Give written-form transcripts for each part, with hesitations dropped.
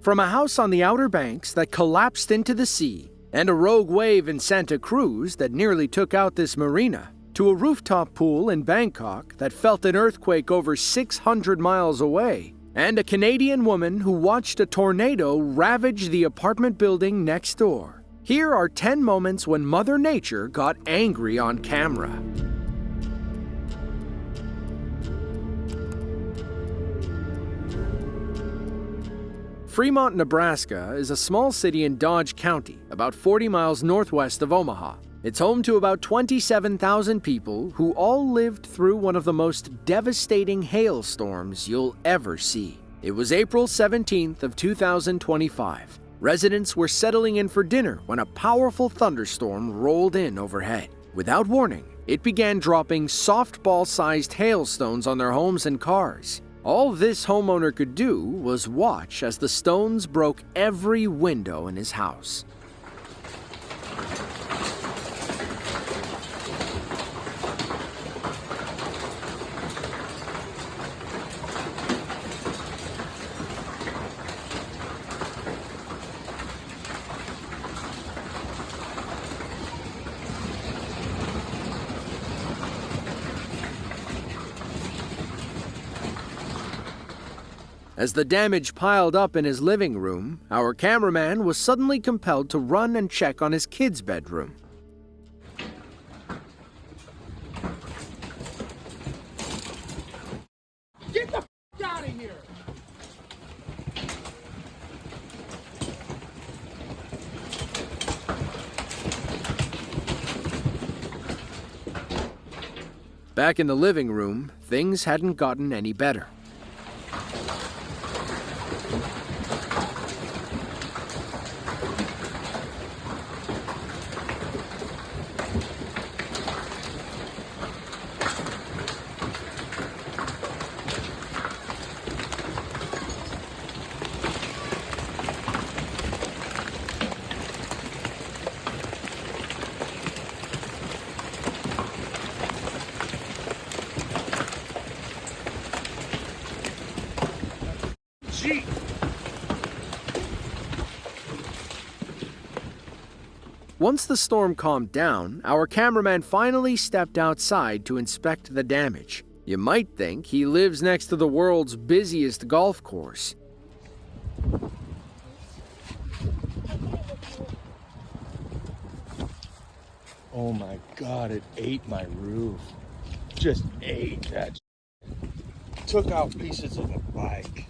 From a house on the Outer Banks that collapsed into the sea, and a rogue wave in Santa Cruz that nearly took out this marina, to a rooftop pool in Bangkok that felt an earthquake over 600 miles away, and a Canadian woman who watched a tornado ravage the apartment building next door. Here are 10 moments when Mother Nature got angry on camera. Fremont, Nebraska is a small city in Dodge County, about 40 miles northwest of Omaha. It's home to about 27,000 people who all lived through one of the most devastating hailstorms you'll ever see. It was April 17th of 2025. Residents were settling in for dinner when a powerful thunderstorm rolled in overhead. Without warning, it began dropping softball-sized hailstones on their homes and cars. All this homeowner could do was watch as the stones broke every window in his house. As the damage piled up in his living room, our cameraman was suddenly compelled to run and check on his kid's bedroom. Get the f*** out of here! Back in the living room, things hadn't gotten any better. Gee. Once the storm calmed down, our cameraman finally stepped outside to inspect the damage. You might think he lives next to the world's busiest golf course. Oh my God, it ate my roof. Just ate that. Took out pieces of the bike.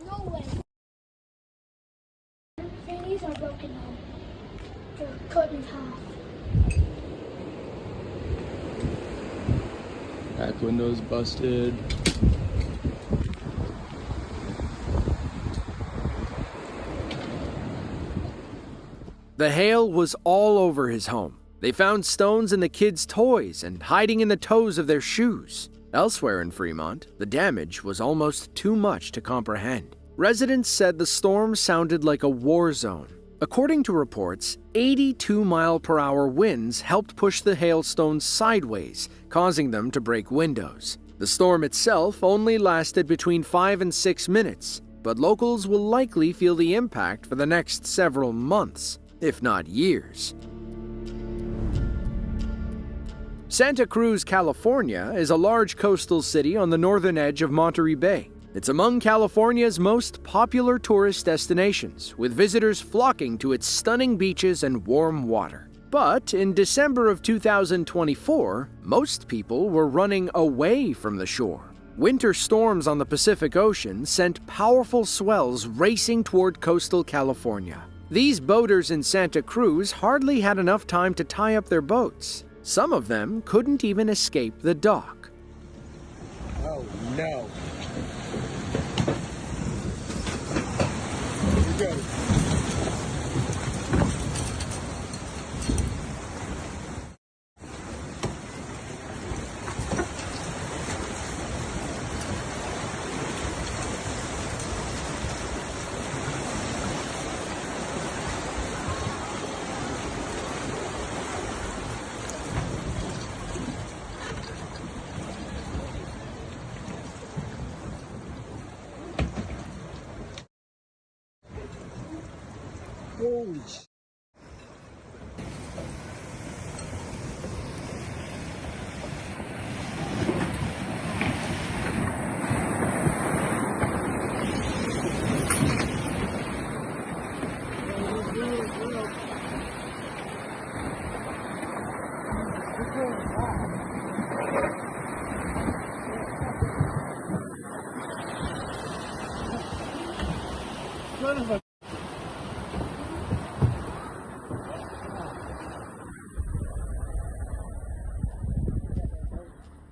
No way. Thingies are broken out. They're cut in half. Back window's busted. The hail was all over his home. They found stones in the kids' toys and hiding in the toes of their shoes. Elsewhere in Fremont, the damage was almost too much to comprehend. Residents said the storm sounded like a war zone. According to reports, 82-mile-per-hour winds helped push the hailstones sideways, causing them to break windows. The storm itself only lasted between 5 and 6 minutes, but locals will likely feel the impact for the next several months, if not years. Santa Cruz, California is a large coastal city on the northern edge of Monterey Bay. It's among California's most popular tourist destinations, with visitors flocking to its stunning beaches and warm water. But in December of 2024, most people were running away from the shore. Winter storms on the Pacific Ocean sent powerful swells racing toward coastal California. These boaters in Santa Cruz hardly had enough time to tie up their boats. Some of them couldn't even escape the dock. Oh no. Here we go. Holy sh!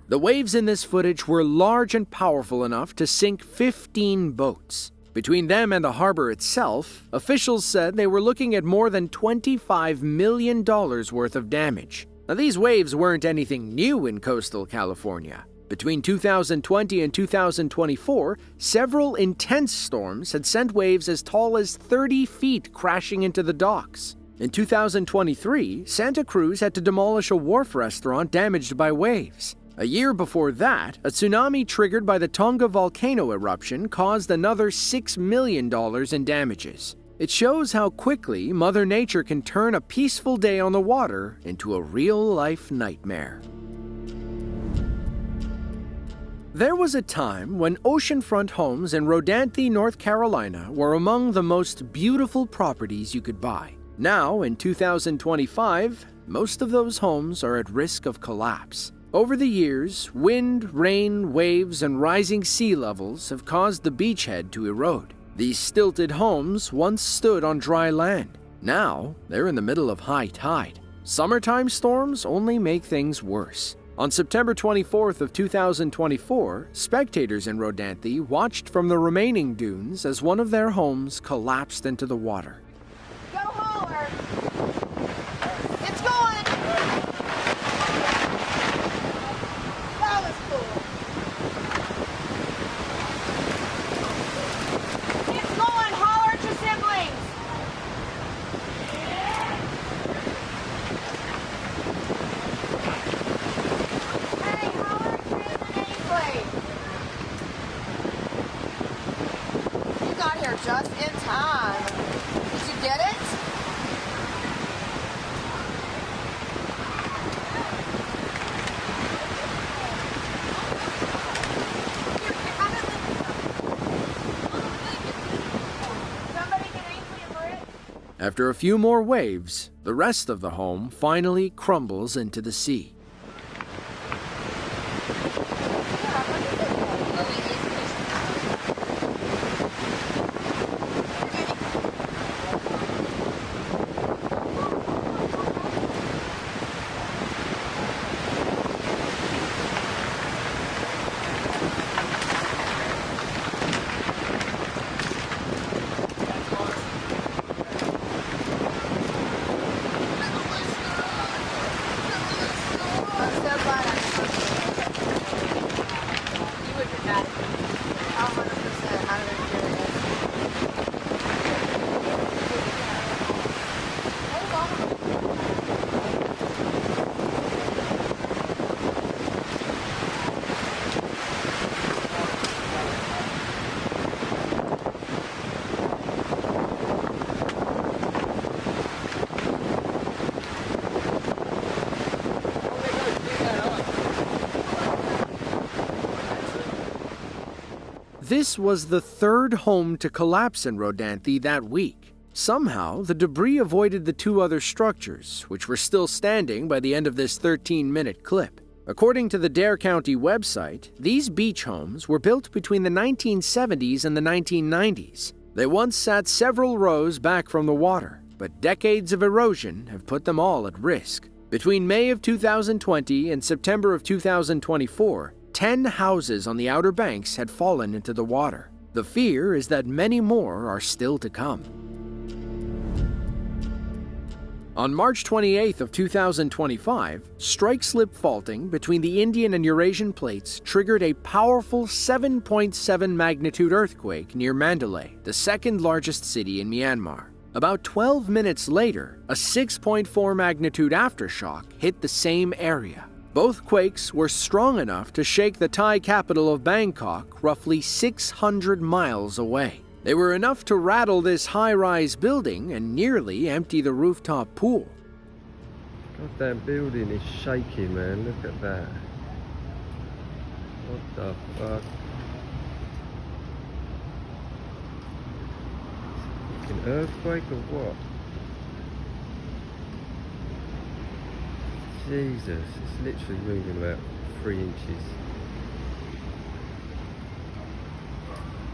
The waves in this footage were large and powerful enough to sink 15 boats. Between them and the harbor itself, officials said they were looking at more than $25 million worth of damage. Now, these waves weren't anything new in coastal California. Between 2020 and 2024, several intense storms had sent waves as tall as 30 feet crashing into the docks. In 2023, Santa Cruz had to demolish a wharf restaurant damaged by waves. A year before that, a tsunami triggered by the Tonga volcano eruption caused another $6 million in damages. It shows how quickly Mother Nature can turn a peaceful day on the water into a real-life nightmare. There was a time when oceanfront homes in Rodanthe, North Carolina were among the most beautiful properties you could buy. Now, in 2025, most of those homes are at risk of collapse. Over the years, wind, rain, waves, and rising sea levels have caused the beachhead to erode. These stilted homes once stood on dry land. Now, they're in the middle of high tide. Summertime storms only make things worse. On September 24th of 2024, spectators in Rodanthe watched from the remaining dunes as one of their homes collapsed into the water. Go hauler! It's going! That was cool. It's going! Holler at your siblings! Hey, holler at Chris and Ainsley! You got here just in time. Did you get it? Somebody get Ainsley a Brit? After a few more waves, the rest of the home finally crumbles into the sea. I'm so glad I You would be mad at me. 100%. I don't even care what This was the third home to collapse in Rodanthe that week. Somehow, the debris avoided the two other structures, which were still standing by the end of this 13-minute clip. According to the Dare County website, these beach homes were built between the 1970s and the 1990s. They once sat several rows back from the water, but decades of erosion have put them all at risk. Between May of 2020 and September of 2024, 10 houses on the Outer Banks had fallen into the water. The fear is that many more are still to come. On March 28th of 2025, strike-slip faulting between the Indian and Eurasian plates triggered a powerful 7.7 magnitude earthquake near Mandalay, the second largest city in Myanmar. About 12 minutes later, a 6.4 magnitude aftershock hit the same area. Both quakes were strong enough to shake the Thai capital of Bangkok roughly 600 miles away. They were enough to rattle this high-rise building and nearly empty the rooftop pool. Goddamn building is shaking, man. Look at that. What the fuck? It's a fucking earthquake or what? Jesus, it's literally moving about 3 inches.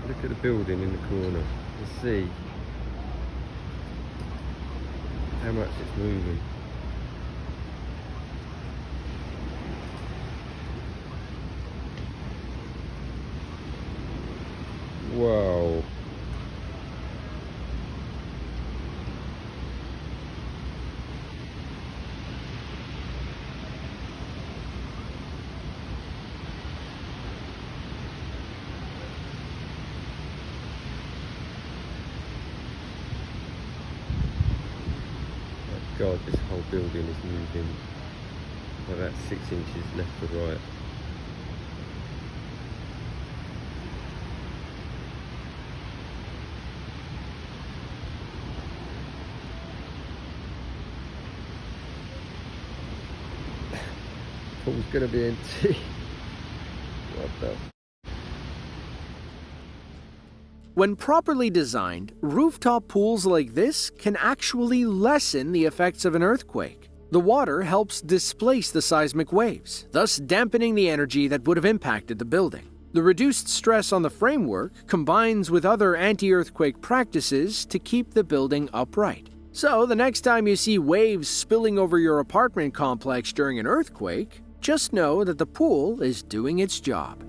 Look at the building in the corner. You see how much it's moving. Wow. God, this whole building is moving about 6 inches left to right. Pool's gonna be empty. What the? When properly designed, rooftop pools like this can actually lessen the effects of an earthquake. The water helps displace the seismic waves, thus dampening the energy that would have impacted the building. The reduced stress on the framework combines with other anti-earthquake practices to keep the building upright. So the next time you see waves spilling over your apartment complex during an earthquake, just know that the pool is doing its job.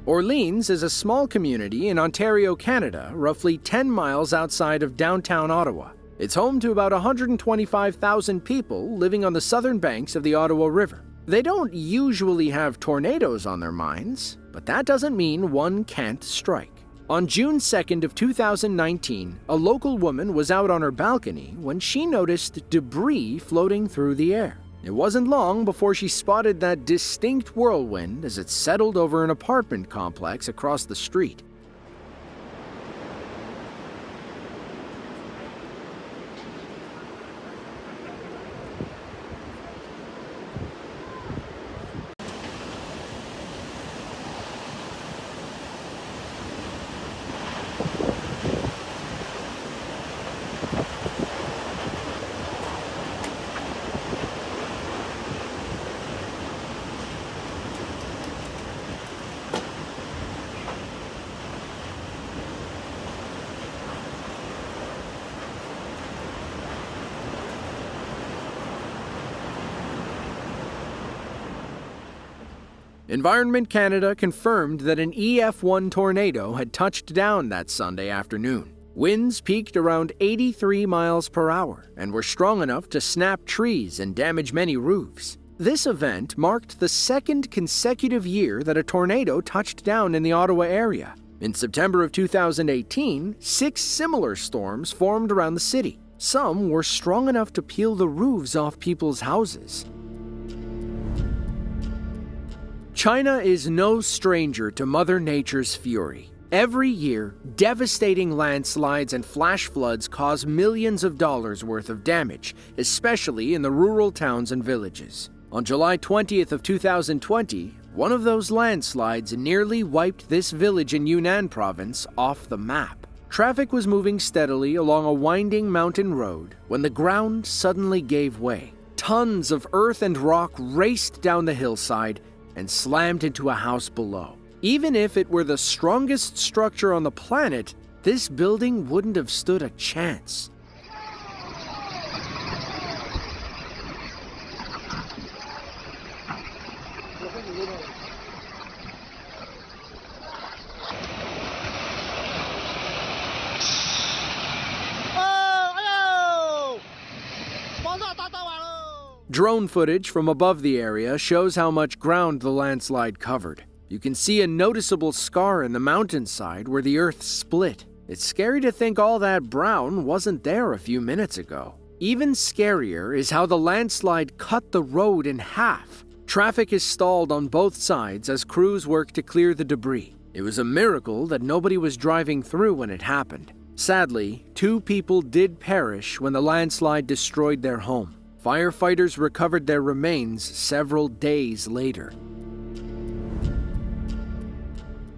Orleans is a small community in Ontario, Canada, roughly 10 miles outside of downtown Ottawa. It's home to about 125,000 people living on the southern banks of the Ottawa River. They don't usually have tornadoes on their minds, but that doesn't mean one can't strike. On June 2nd of 2019, a local woman was out on her balcony when she noticed debris floating through the air. It wasn't long before she spotted that distinct whirlwind as it settled over an apartment complex across the street. Environment Canada confirmed that an EF1 tornado had touched down that Sunday afternoon. Winds peaked around 83 miles per hour and were strong enough to snap trees and damage many roofs. This event marked the second consecutive year that a tornado touched down in the Ottawa area. In September of 2018, 6 similar storms formed around the city. Some were strong enough to peel the roofs off people's houses. China is no stranger to Mother Nature's fury. Every year, devastating landslides and flash floods cause millions of dollars worth of damage, especially in the rural towns and villages. On July 20th of 2020, one of those landslides nearly wiped this village in Yunnan province off the map. Traffic was moving steadily along a winding mountain road when the ground suddenly gave way. Tons of earth and rock raced down the hillside and slammed into a house below. Even if it were the strongest structure on the planet, this building wouldn't have stood a chance. Drone footage from above the area shows how much ground the landslide covered. You can see a noticeable scar in the mountainside where the earth split. It's scary to think all that brown wasn't there a few minutes ago. Even scarier is how the landslide cut the road in half. Traffic is stalled on both sides as crews work to clear the debris. It was a miracle that nobody was driving through when it happened. Sadly, 2 people did perish when the landslide destroyed their home. Firefighters recovered their remains several days later.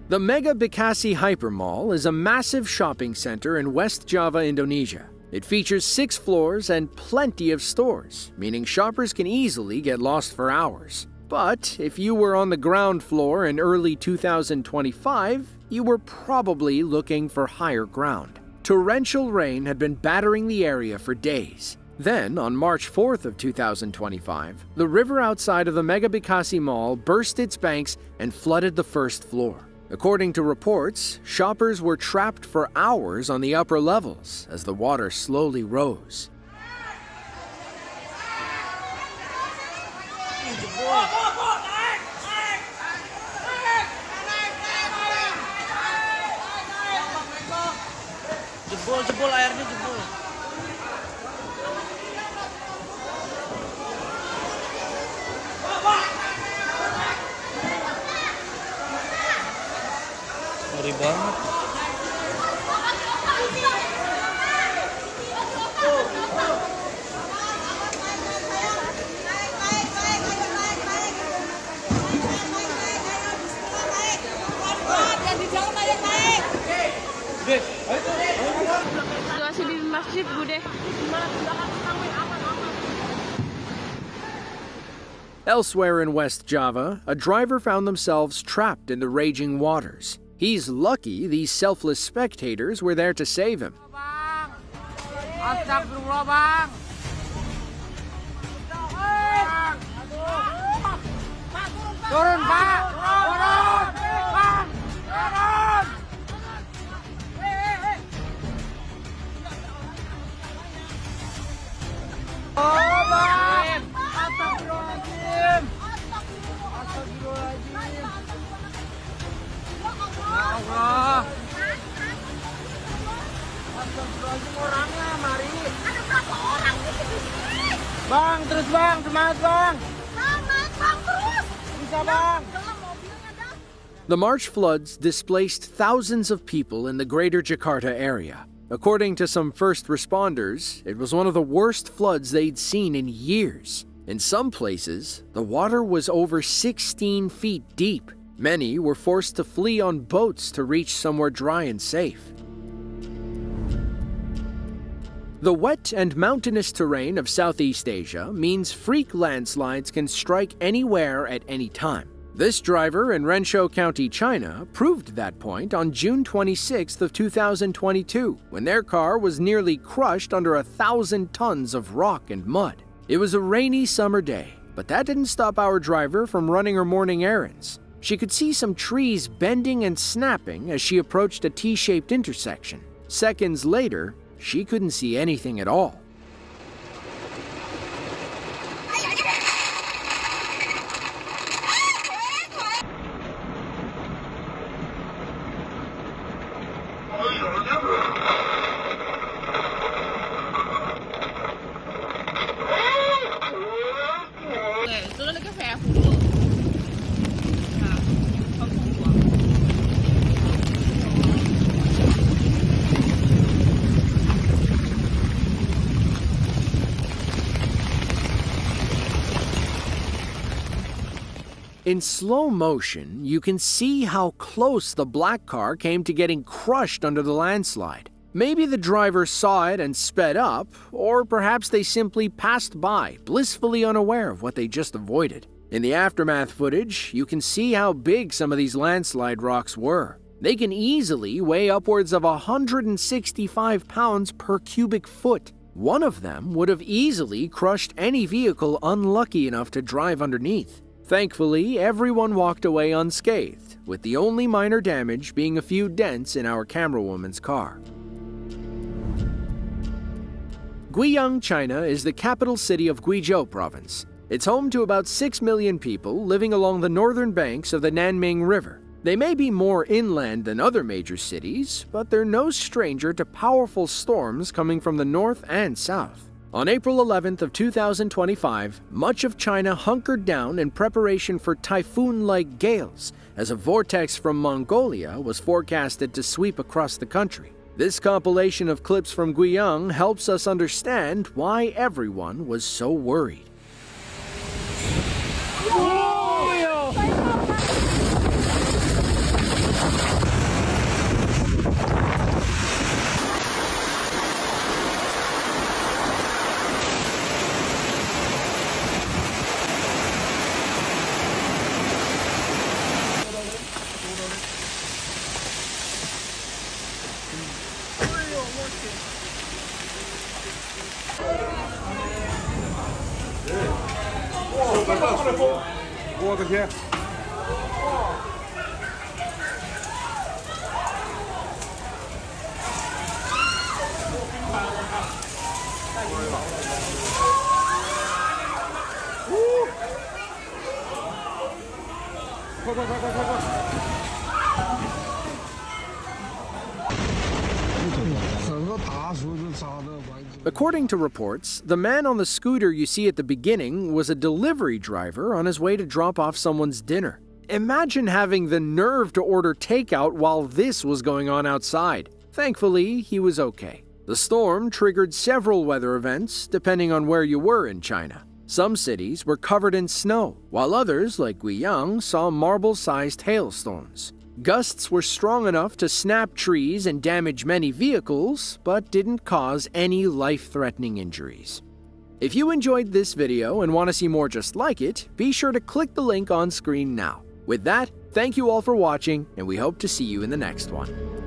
The Mega Bekasi Hypermall is a massive shopping center in West Java, Indonesia. It features 6 floors and plenty of stores, meaning shoppers can easily get lost for hours. But if you were on the ground floor in early 2025, you were probably looking for higher ground. Torrential rain had been battering the area for days. Then, on March 4th of 2025, the river outside of the Mega Bekasi Mall burst its banks and flooded the first floor. According to reports, shoppers were trapped for hours on the upper levels as the water slowly rose. Jebol airnya jebol. Ngeri banget. Situasi di masjid, Bude. Elsewhere in West Java, a driver found themselves trapped in the raging waters. He's lucky these selfless spectators were there to save him. Astagfirullah, Bang. Turun, Pak. Turun. Bang. Turun. Oh, Bang. Astagfirullahaladzim. Astagfirullahaladzim. Allah. Astagfirullahaladzim orangnya, mari. Ada berapa orang di sini? Bang, terus Bang, semangat Bang. Bang, naik Bang, terus. Bisa Bang. The March floods displaced thousands of people in the greater Jakarta area. According to some first responders, it was one of the worst floods they'd seen in years. In some places, the water was over 16 feet deep. Many were forced to flee on boats to reach somewhere dry and safe. The wet and mountainous terrain of Southeast Asia means freak landslides can strike anywhere at any time. This driver in Renshaw County, China, proved that point on June 26th of 2022, when their car was nearly crushed under 1,000 tons of rock and mud. It was a rainy summer day, but that didn't stop our driver from running her morning errands. She could see some trees bending and snapping as she approached a T-shaped intersection. Seconds later, she couldn't see anything at all. In slow motion, you can see how close the black car came to getting crushed under the landslide. Maybe the driver saw it and sped up, or perhaps they simply passed by, blissfully unaware of what they just avoided. In the aftermath footage, you can see how big some of these landslide rocks were. They can easily weigh upwards of 165 pounds per cubic foot. One of them would have easily crushed any vehicle unlucky enough to drive underneath. Thankfully, everyone walked away unscathed, with the only minor damage being a few dents in our camerawoman's car. Guiyang, China is the capital city of Guizhou province. It's home to about 6 million people living along the northern banks of the Nanming River. They may be more inland than other major cities, but they're no stranger to powerful storms coming from the north and south. On April 11th of 2025, much of China hunkered down in preparation for typhoon-like gales as a vortex from Mongolia was forecasted to sweep across the country. This compilation of clips from Guiyang helps us understand why everyone was so worried. According to reports, the man on the scooter you see at the beginning was a delivery driver on his way to drop off someone's dinner. Imagine having the nerve to order takeout while this was going on outside. Thankfully, he was okay. The storm triggered several weather events depending on where you were in China. Some cities were covered in snow, while others, like Guiyang, saw marble-sized hailstones. Gusts were strong enough to snap trees and damage many vehicles, but didn't cause any life-threatening injuries. If you enjoyed this video and want to see more just like it, be sure to click the link on screen now. With that, thank you all for watching, and we hope to see you in the next one.